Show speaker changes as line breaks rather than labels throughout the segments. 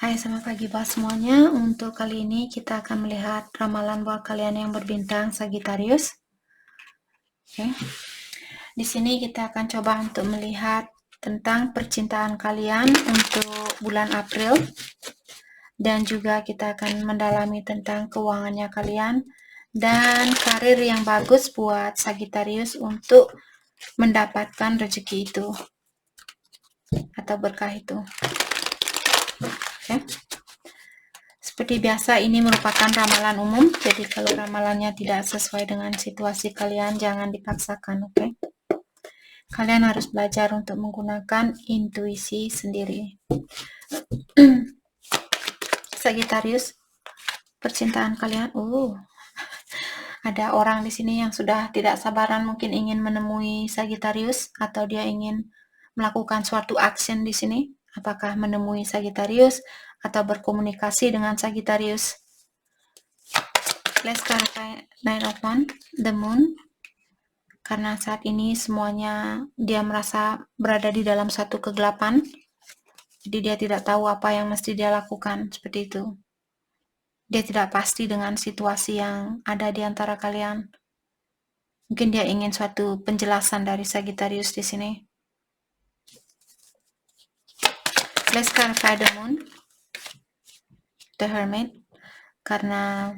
Hai, selamat pagi buat semuanya. Untuk kali ini kita akan melihat ramalan buat kalian yang berbintang Sagittarius. Oke. Di sini kita akan coba untuk melihat tentang percintaan kalian untuk bulan April. Dan juga kita akan mendalami tentang keuangannya kalian dan karir yang bagus buat Sagittarius untuk mendapatkan rezeki itu atau berkah itu. Oke. Seperti biasa, ini merupakan ramalan umum, jadi kalau ramalannya tidak sesuai dengan situasi kalian, jangan dipaksakan, oke? Kalian harus belajar untuk menggunakan intuisi sendiri. Sagittarius, percintaan kalian, ada orang di sini yang sudah tidak sabaran mungkin ingin menemui Sagittarius, atau dia ingin melakukan suatu action di sini. Apakah menemui Sagittarius atau berkomunikasi dengan Sagittarius? Let's clarify Nine of Wands, the Moon. Karena saat ini semuanya dia merasa berada di dalam satu kegelapan, jadi dia tidak tahu apa yang mesti dia lakukan, seperti itu. Dia tidak pasti dengan situasi yang ada di antara kalian. Mungkin dia ingin suatu penjelasan dari Sagittarius di sini. Let's clarify the Moon, the Hermit. Karena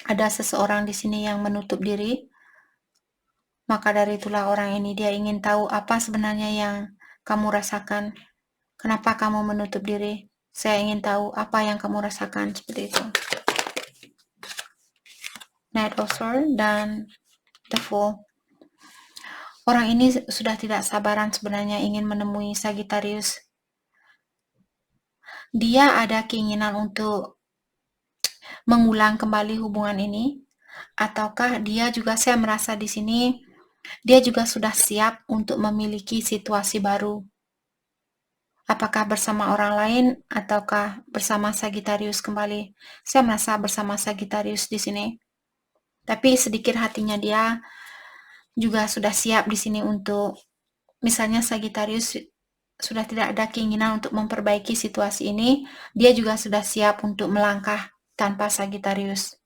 ada seseorang di sini yang menutup diri, maka dari itulah orang ini dia ingin tahu apa sebenarnya yang kamu rasakan. Kenapa kamu menutup diri? Saya ingin tahu apa yang kamu rasakan, seperti itu. Knight of Swords dan The Fool. Orang ini sudah tidak sabaran sebenarnya ingin menemui Sagittarius. Dia ada keinginan untuk mengulang kembali hubungan ini, ataukah dia juga, saya merasa di sini dia juga sudah siap untuk memiliki situasi baru. Apakah bersama orang lain ataukah bersama Sagittarius kembali? Saya merasa bersama Sagittarius di sini. Tapi sedikit hatinya dia juga sudah siap di sini untuk, misalnya Sagittarius sudah tidak ada keinginan untuk memperbaiki situasi ini, dia juga sudah siap untuk melangkah tanpa Sagittarius.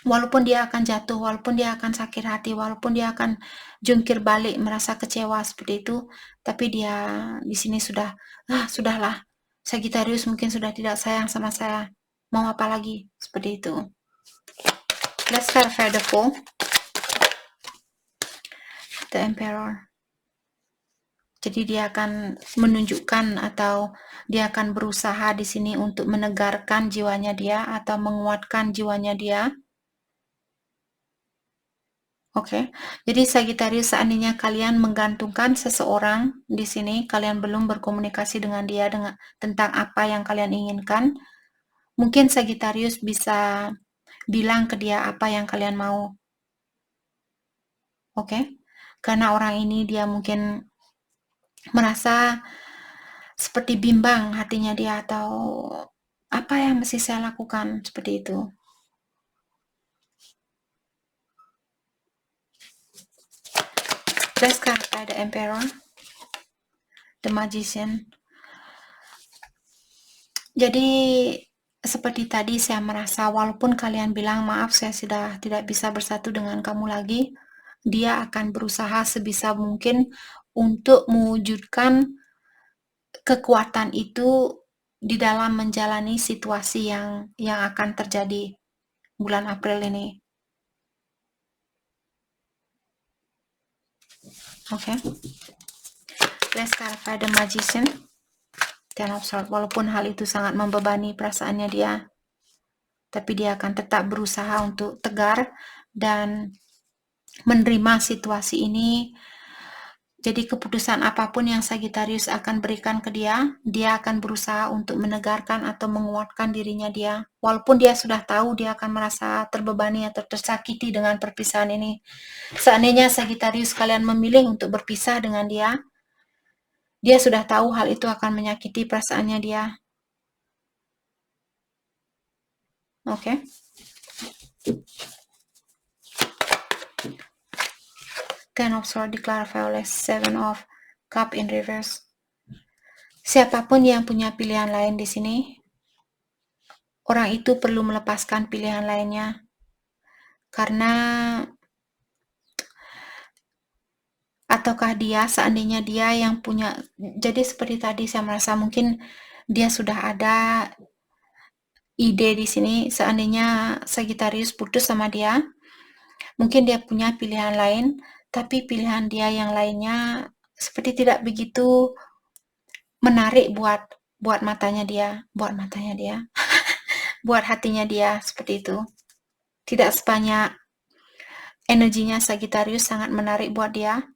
Walaupun dia akan jatuh, walaupun dia akan sakit hati, walaupun dia akan jungkir balik, merasa kecewa seperti itu, tapi dia di sini sudah, sudahlah, Sagittarius mungkin sudah tidak sayang sama saya, mau apa lagi, seperti itu. Let's clarify the Fool, the Emperor. Jadi dia akan menunjukkan atau dia akan berusaha di sini untuk menegarkan jiwanya dia atau menguatkan jiwanya dia. Oke, jadi Sagittarius, seandainya kalian menggantungkan seseorang di sini, kalian belum berkomunikasi dengan dia dengan tentang apa yang kalian inginkan, mungkin Sagittarius bisa bilang ke dia apa yang kalian mau. Oke, karena orang ini dia mungkin merasa seperti bimbang hatinya dia, atau apa yang mesti saya lakukan, seperti itu. Let's clarify the Emperor, the Magician. Jadi seperti tadi saya merasa walaupun kalian bilang maaf saya sudah tidak bisa bersatu dengan kamu lagi, dia akan berusaha sebisa mungkin untuk mewujudkan kekuatan itu di dalam menjalani situasi yang akan terjadi bulan April ini. Oke. Let's clarify the Magician. Ten of Swords. Walaupun hal itu sangat membebani perasaannya dia, tapi dia akan tetap berusaha untuk tegar dan menerima situasi ini. Jadi keputusan apapun yang Sagittarius akan berikan ke dia, dia akan berusaha untuk menegarkan atau menguatkan dirinya dia. Walaupun dia sudah tahu dia akan merasa terbebani atau tersakiti dengan perpisahan ini. Seandainya Sagittarius kalian memilih untuk berpisah dengan dia, dia sudah tahu hal itu akan menyakiti perasaannya dia. Oke. Ten of Swords diklarify oleh Seven of Cup in reverse. Siapapun yang punya pilihan lain di sini, orang itu perlu melepaskan pilihan lainnya. Karena ataukah dia, seandainya dia yang punya, jadi seperti tadi saya merasa mungkin dia sudah ada ide di sini, seandainya Sagittarius putus sama dia, mungkin dia punya pilihan lain, tapi pilihan dia yang lainnya seperti tidak begitu menarik buat matanya dia, buat hatinya dia, seperti itu. Tidak sebanyak energinya Sagittarius sangat menarik buat dia,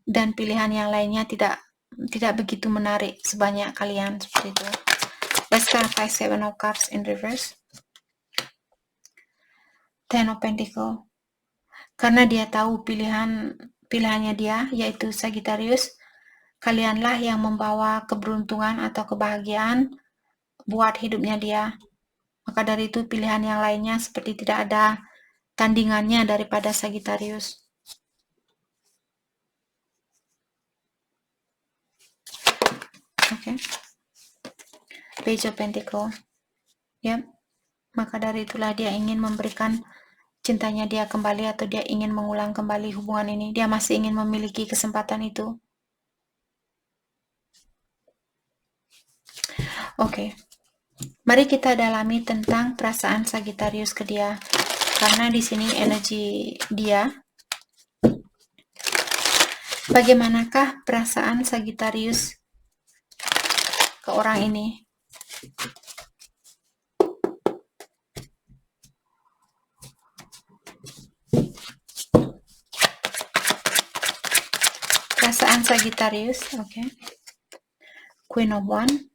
dan pilihan yang lainnya tidak begitu menarik sebanyak kalian, seperti itu. Let's clarify Seven of Cups in reverse. Ten of Pentacles. Karena dia tahu pilihannya dia, yaitu Sagittarius, kalianlah yang membawa keberuntungan atau kebahagiaan buat hidupnya dia. Maka dari itu pilihan yang lainnya seperti tidak ada tandingannya daripada Sagittarius. Oke. Page of Pentacles. Yap. Maka dari itulah dia ingin memberikan cintanya dia kembali, atau dia ingin mengulang kembali hubungan ini. Dia masih ingin memiliki kesempatan itu. Oke. Mari kita dalami tentang perasaan Sagittarius ke dia. Karena di sini energi dia. Bagaimanakah perasaan Sagittarius ke orang ini? Perasaan Sagittarius, oke. Queen of Wands.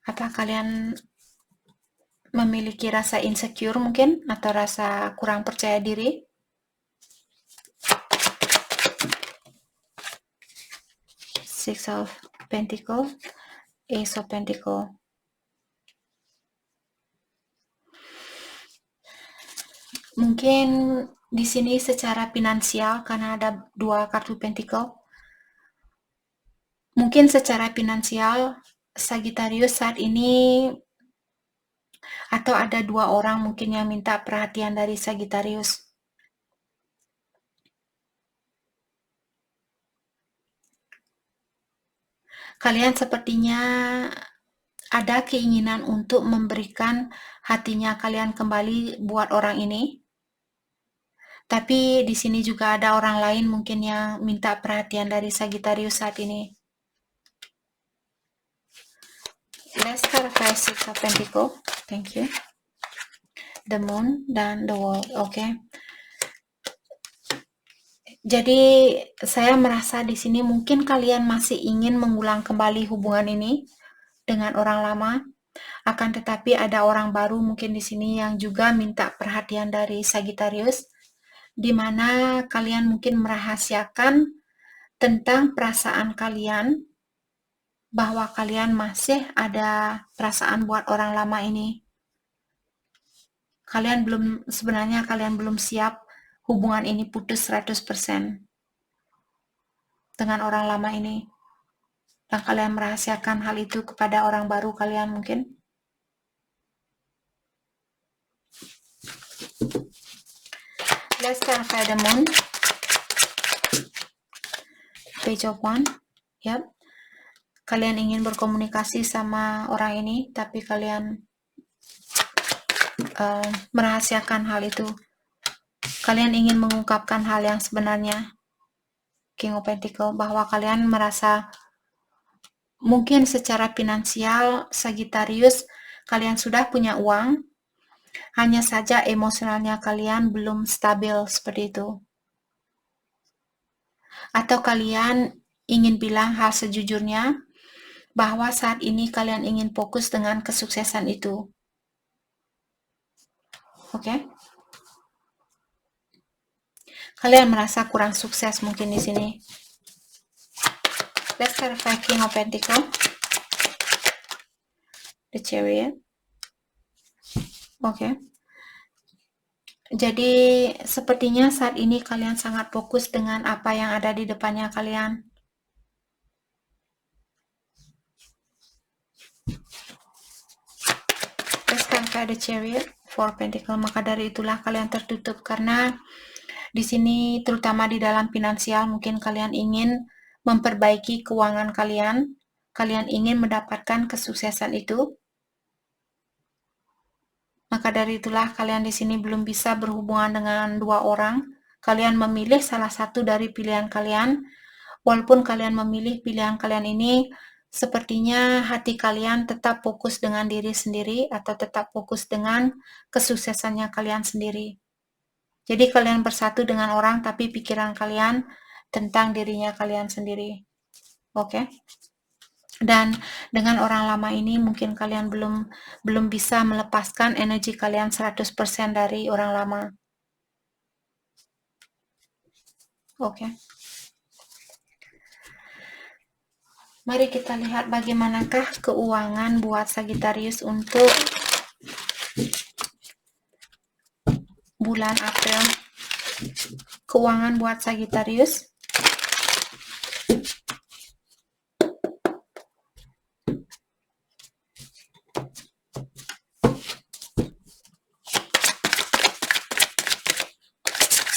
Apa kalian memiliki rasa insecure mungkin, atau rasa kurang percaya diri? Six of Pentacles, Ace of Pentacles. Mungkin di sini secara finansial, karena ada dua kartu Pentacle. Mungkin secara finansial Sagittarius saat ini, atau ada dua orang mungkin yang minta perhatian dari Sagittarius. Kalian sepertinya ada keinginan untuk memberikan hatinya kalian kembali buat orang ini. Tapi di sini juga ada orang lain mungkin yang minta perhatian dari Sagittarius saat ini. Let's clarify Six of Pentacles. Thank you. The Moon dan The World. Oke. Jadi saya merasa di sini mungkin kalian masih ingin mengulang kembali hubungan ini dengan orang lama. Akan tetapi ada orang baru mungkin di sini yang juga minta perhatian dari Sagittarius, di mana kalian mungkin merahasiakan tentang perasaan kalian, bahwa kalian masih ada perasaan buat orang lama ini. Sebenarnya kalian belum siap hubungan ini putus 100% dengan orang lama ini. Dan kalian merahasiakan hal itu kepada orang baru kalian mungkin. Let's clarify the Moon. Page of Wands. Yep. Kalian ingin berkomunikasi sama orang ini, tapi kalian merahasiakan hal itu. Kalian ingin mengungkapkan hal yang sebenarnya, King of Pentacles, bahwa kalian merasa mungkin secara finansial Sagittarius kalian sudah punya uang, hanya saja emosionalnya kalian belum stabil, seperti itu. Atau kalian ingin bilang hal sejujurnya, bahwa saat ini kalian ingin fokus dengan kesuksesan itu. Oke? Kalian merasa kurang sukses mungkin di sini. Let's clarify King of Pentacles. The Chariot. Oke. Jadi sepertinya saat ini kalian sangat fokus dengan apa yang ada di depannya kalian. saya ada Chariot, Four Pentacle, maka dari itulah kalian tertutup karena di sini terutama di dalam finansial mungkin kalian ingin memperbaiki keuangan kalian, kalian ingin mendapatkan kesuksesan itu. Maka dari itulah kalian di sini belum bisa berhubungan dengan dua orang. Kalian memilih salah satu dari pilihan kalian. Walaupun kalian memilih pilihan kalian ini, sepertinya hati kalian tetap fokus dengan diri sendiri atau tetap fokus dengan kesuksesannya kalian sendiri. Jadi kalian bersatu dengan orang tapi pikiran kalian tentang dirinya kalian sendiri. Oke? Dan dengan orang lama ini mungkin kalian belum bisa melepaskan energi kalian 100% dari orang lama. Oke. Mari kita lihat bagaimanakah keuangan buat Sagittarius untuk bulan April. Keuangan buat Sagittarius.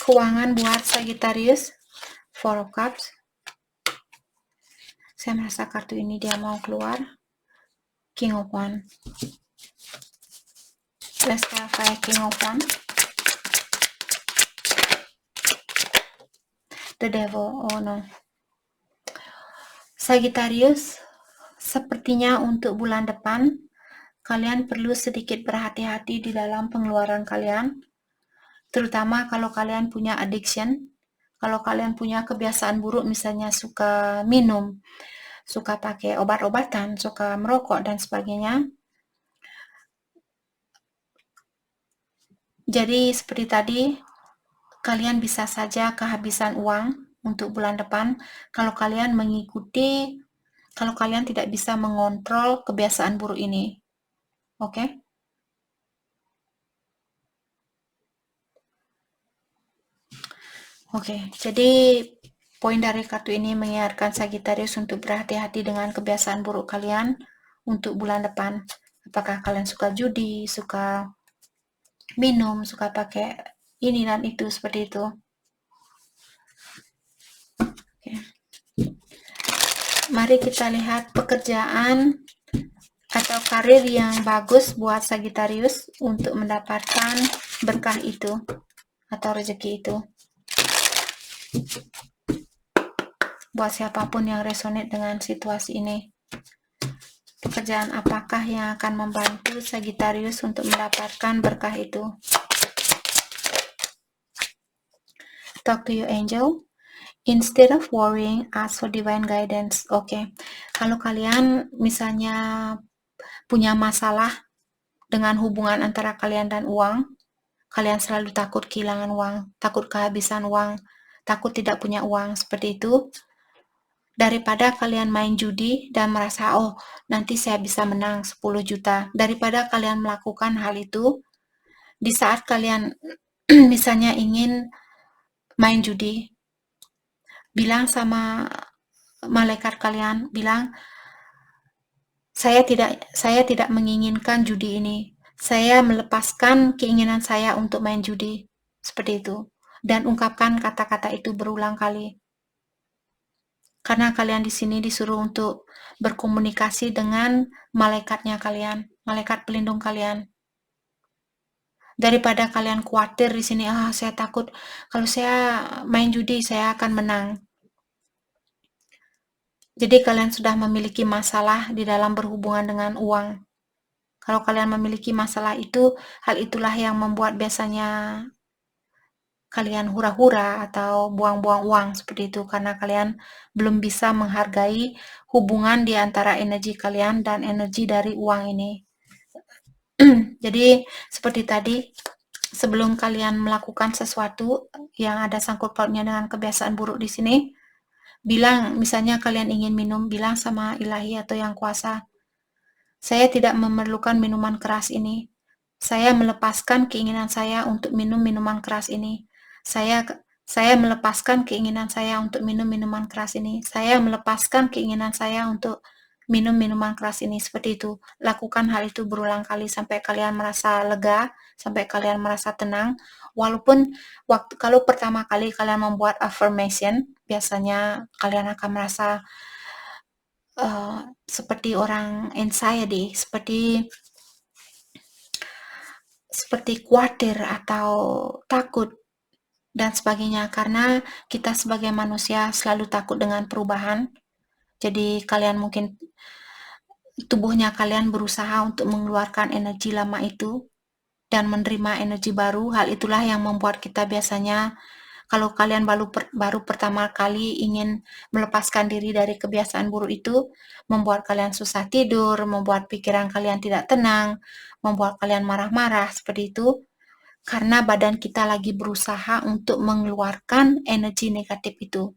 Keuangan buat Sagittarius. Four of Cups. Saya merasa kartu ini dia mau keluar. King of Wands. Let's clarify King of Wands. The Devil. Oh no. Sagittarius, sepertinya untuk bulan depan kalian perlu sedikit berhati-hati di dalam pengeluaran kalian. Terutama kalau kalian punya addiction. Kalau kalian punya kebiasaan buruk, misalnya suka minum, suka pakai obat-obatan, suka merokok, dan sebagainya. Jadi seperti tadi, kalian bisa saja kehabisan uang untuk bulan depan kalau kalian tidak bisa mengontrol kebiasaan buruk ini. Oke? Oke, jadi poin dari kartu ini mengingatkan Sagittarius untuk berhati-hati dengan kebiasaan buruk kalian untuk bulan depan. Apakah kalian suka judi, suka minum, suka pakai ini dan itu, seperti itu. Oke. Mari kita lihat pekerjaan atau karir yang bagus buat Sagittarius untuk mendapatkan berkah itu atau rezeki itu. Buat siapapun yang resonate dengan situasi ini, pekerjaan apakah yang akan membantu Sagittarius untuk mendapatkan berkah itu? Talk to your angel. Instead of worrying, ask for divine guidance. Oke. Kalau kalian misalnya punya masalah dengan hubungan antara kalian dan uang, kalian selalu takut kehilangan uang, takut kehabisan uang, takut tidak punya uang, seperti itu. Daripada kalian main judi dan merasa, oh nanti saya bisa menang 10 juta. Daripada kalian melakukan hal itu, di saat kalian misalnya ingin main judi, bilang sama malaikat kalian, bilang, saya tidak menginginkan judi ini. Saya melepaskan keinginan saya untuk main judi. Seperti itu. Dan ungkapkan kata-kata itu berulang kali. Karena kalian di sini disuruh untuk berkomunikasi dengan malaikatnya kalian, malaikat pelindung kalian. Daripada kalian khawatir di sini, saya takut kalau saya main judi saya akan menang. Jadi kalian sudah memiliki masalah di dalam berhubungan dengan uang. Kalau kalian memiliki masalah itu, hal itulah yang membuat biasanya kalian hura-hura atau buang-buang uang seperti itu, karena kalian belum bisa menghargai hubungan di antara energi kalian dan energi dari uang ini. Jadi seperti tadi, sebelum kalian melakukan sesuatu yang ada sangkut pautnya dengan kebiasaan buruk di sini, bilang, misalnya kalian ingin minum, bilang sama ilahi atau yang kuasa, saya tidak memerlukan minuman keras ini. Saya melepaskan keinginan saya untuk minum minuman keras ini. Saya melepaskan keinginan saya untuk minum minuman keras ini. Saya melepaskan keinginan saya untuk minum minuman keras ini. Seperti itu. Lakukan hal itu berulang kali sampai kalian merasa lega, sampai kalian merasa tenang. Walaupun kalau pertama kali kalian membuat affirmation, biasanya kalian akan merasa seperti orang anxiety, seperti khawatir atau takut dan sebagainya, karena kita sebagai manusia selalu takut dengan perubahan. Jadi kalian mungkin tubuhnya kalian berusaha untuk mengeluarkan energi lama itu dan menerima energi baru. Hal itulah yang membuat kita biasanya, kalau kalian baru pertama kali ingin melepaskan diri dari kebiasaan buruk itu, membuat kalian susah tidur, membuat pikiran kalian tidak tenang, membuat kalian marah-marah, seperti itu, karena badan kita lagi berusaha untuk mengeluarkan energi negatif itu.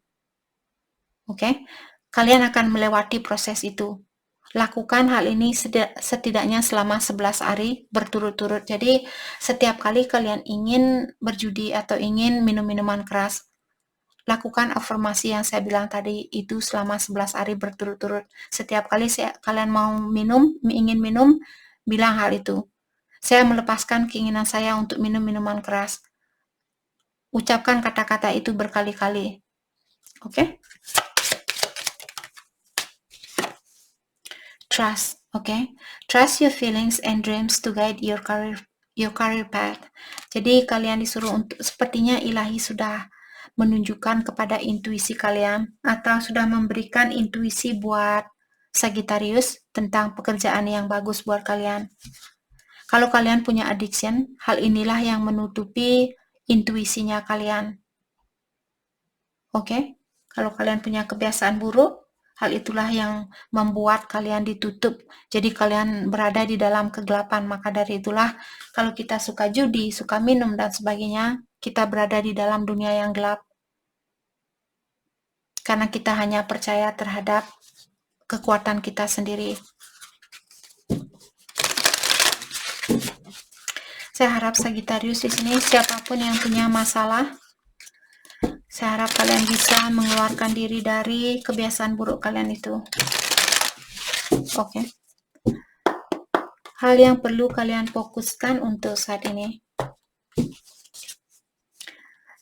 Oke? Kalian akan melewati proses itu. Lakukan hal ini setidaknya selama 11 hari berturut-turut. Jadi setiap kali kalian ingin berjudi atau ingin minum minuman keras, lakukan afirmasi yang saya bilang tadi itu selama 11 hari berturut-turut. Setiap kali kalian mau ingin minum, bilang hal itu. Saya melepaskan keinginan saya untuk minum minuman keras. Ucapkan kata-kata itu berkali-kali. Oke? Trust, okay? Trust your feelings and dreams to guide your career path. Jadi kalian disuruh untuk, sepertinya ilahi sudah menunjukkan kepada intuisi kalian atau sudah memberikan intuisi buat Sagittarius tentang pekerjaan yang bagus buat kalian. Kalau kalian punya addiction, hal inilah yang menutupi intuisinya kalian. Oke? Kalau kalian punya kebiasaan buruk, hal itulah yang membuat kalian ditutup. Jadi kalian berada di dalam kegelapan. Maka dari itulah kalau kita suka judi, suka minum dan sebagainya, kita berada di dalam dunia yang gelap. Karena kita hanya percaya terhadap kekuatan kita sendiri. Saya harap Sagittarius di sini, siapapun yang punya masalah, saya harap kalian bisa mengeluarkan diri dari kebiasaan buruk kalian itu. Oke. Hal yang perlu kalian fokuskan untuk saat ini.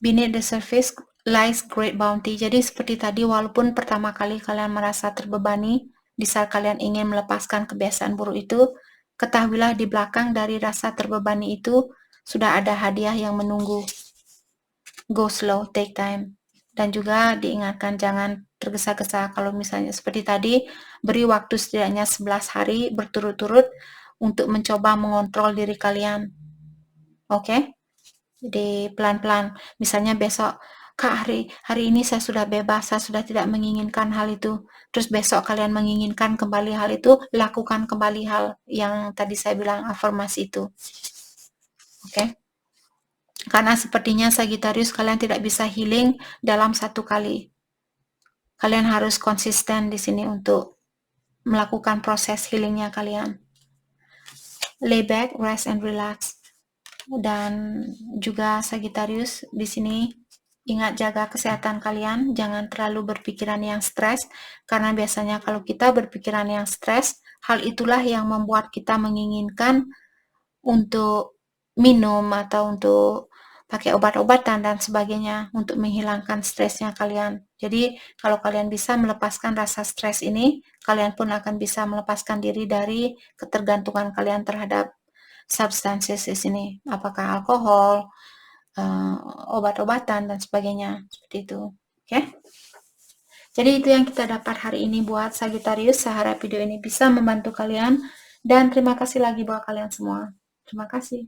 Beneath the surface lies great bounty. Jadi seperti tadi, walaupun pertama kali kalian merasa terbebani, di saat kalian ingin melepaskan kebiasaan buruk itu, ketahuilah di belakang dari rasa terbebani itu, sudah ada hadiah yang menunggu. Go slow, take time. Dan juga diingatkan jangan tergesa-gesa. Kalau misalnya seperti tadi, beri waktu setidaknya 11 hari berturut-turut untuk mencoba mengontrol diri kalian. Oke? Jadi pelan-pelan. Misalnya besok, Kak, hari ini saya sudah bebas, saya sudah tidak menginginkan hal itu. Terus besok kalian menginginkan kembali hal itu, lakukan kembali hal yang tadi saya bilang afirmasi itu. Oke? Karena sepertinya Sagittarius kalian tidak bisa healing dalam satu kali. Kalian harus konsisten di sini untuk melakukan proses healingnya kalian. Lay back, rest and relax. Dan juga Sagittarius di sini ingat jaga kesehatan kalian, jangan terlalu berpikiran yang stres, karena biasanya kalau kita berpikiran yang stres, hal itulah yang membuat kita menginginkan untuk minum atau untuk pakai obat-obatan dan sebagainya untuk menghilangkan stresnya kalian. Jadi kalau kalian bisa melepaskan rasa stres ini, kalian pun akan bisa melepaskan diri dari ketergantungan kalian terhadap substances di sini, apakah alkohol, obat-obatan dan sebagainya, seperti itu. Oke? Jadi itu yang kita dapat hari ini buat Sagittarius. Saya harap video ini bisa membantu kalian dan terima kasih lagi buat kalian semua. Terima kasih.